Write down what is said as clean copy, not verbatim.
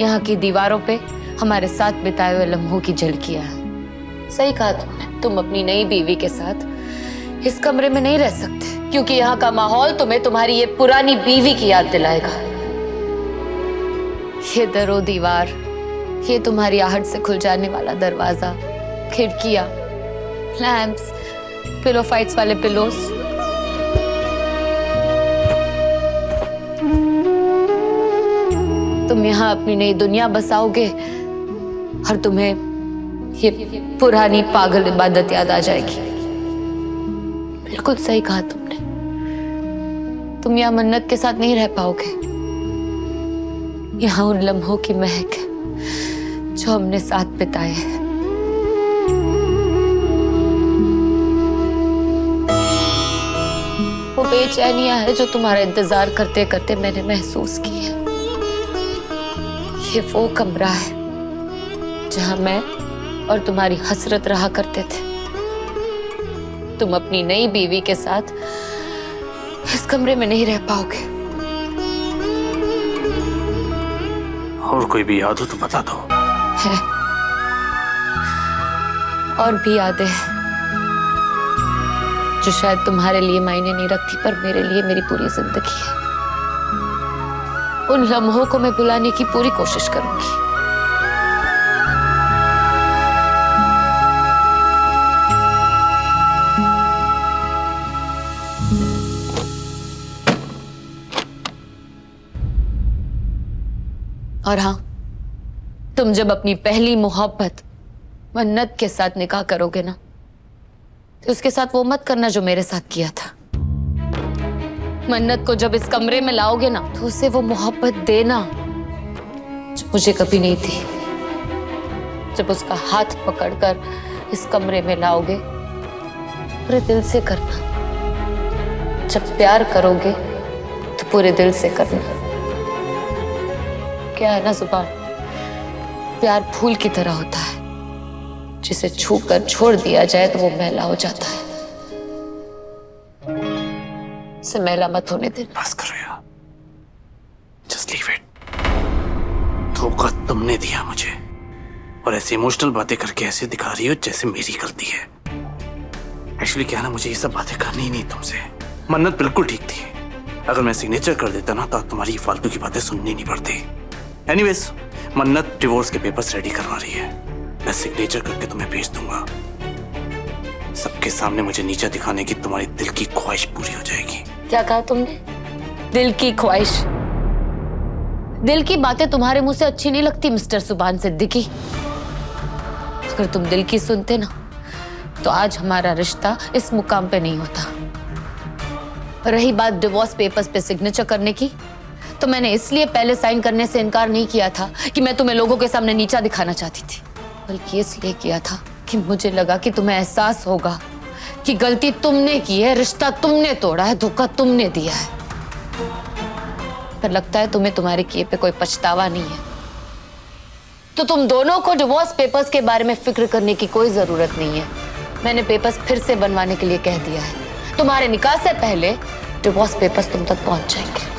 यहाँ की दीवारों पे हमारे साथ बिताए हुए लम्हों की झलकियां हैं। सही कहा तुमने, तुम अपनी नई बीवी के साथ इस कमरे में नहीं रह सकते, क्योंकि यहाँ का माहौल तुम्हें तुम्हारी ये पुरानी बीवी की याद दिलाएगा। ये दरो दीवार, ये तुम्हारी आहट से खुल जाने वाला दरवाजा, खिड़कियां, लैंप्स, पिलो फाइट्स वाले पिलोस, तुम यहाँ अपनी नई दुनिया बसाओगे और तुम्हें ये पुरानी पागल इबादत याद आ जाएगी। बिल्कुल सही कहा तुमने, तुम यहाँ मन्नत के साथ नहीं रह पाओगे। यहाँ उन लम्हों की महक है जो हमने साथ बिताए हैं। वो बेचैनियां है जो तुम्हारा इंतजार करते करते मैंने महसूस की है। ये वो कमरा है जहां मैं और तुम्हारी हसरत रहा करते थे। तुम अपनी नई बीवी के साथ इस कमरे में नहीं रह पाओगे। और कोई भी याद हो तो बता दो। है और भी यादें हैं जो शायद तुम्हारे लिए मायने नहीं रखती, पर मेरे लिए मेरी पूरी जिंदगी है। उन लम्हों को मैं भुलाने की पूरी कोशिश करूंगी। और हाँ, तुम जब अपनी पहली मोहब्बत मन्नत के साथ निकाह करोगे ना, तो उसके साथ वो मत करना जो मेरे साथ किया था। मन्नत को जब इस कमरे में लाओगे ना, तो उसे वो मोहब्बत देना जो मुझे कभी नहीं थी। जब उसका हाथ पकड़कर इस कमरे में लाओगे तो पूरे दिल से करना। जब प्यार करोगे तो पूरे दिल से करना। क्या है ना जुबान, प्यार फूल की तरह होता है, जिसे छूकर छोड़ दिया जाए तो वो मैला हो जाता है। इसे मैला मत होने देना। बस करो यार, जस्ट लीव इट। धोखा तुमने दिया मुझे, और ऐसी इमोशनल बातें करके ऐसे दिखा रही हो जैसे मेरी गलती है। एक्चुअली क्या है ना, मुझे ये सब बातें करनी ही नहीं तुमसे। मन्नत बिल्कुल ठीक थी। अगर मैं सिग्नेचर कर देता ना तो तुम्हारी फालतू की बातें सुननी नहीं पड़ती। एनीवेज, मन्नत डिवोर्स के पेपर्स रेडी करवा रही है। मैं सिग्नेचर करके तुम्हें भेज दूंगा। सबके सामने मुझे नीचा दिखाने की तुम्हारी दिल की ख्वाहिश पूरी हो जाएगी। क्या कहा तुमने? दिल की ख्वाहिश? दिल की बातें तुम्हारे मुंह से अच्छी नहीं लगती मिस्टर सुभान सिद्दीकी। अगर तुम दिल की सुनते ना, तो आज हमारा रिश्ता इस मुकाम पे नहीं होता। रही बात डिवोर्स पेपर्स पे सिग्नेचर करने की, तो मैंने इसलिए पहले साइन करने से इनकार नहीं किया था कि मैं तुम्हें लोगों के सामने नीचा दिखाना चाहती थी, बल्कि इसलिए किया था कि मुझे लगा कि तुम्हें एहसास होगा कि गलती तुमने की है, रिश्ता तुमने तोड़ा है, धोखा तुमने दिया है। पर लगता है तुम्हें तुम्हारे किए पे कोई पछतावा नहीं है। तो तुम दोनों को डिवोर्स पेपर्स के बारे में फिक्र करने की कोई जरूरत नहीं है। मैंने पेपर्स फिर से बनवाने के लिए कह दिया है। तुम्हारे निकाह से पहले डिवोर्स पेपर्स तुम तक पहुंच जाएंगे।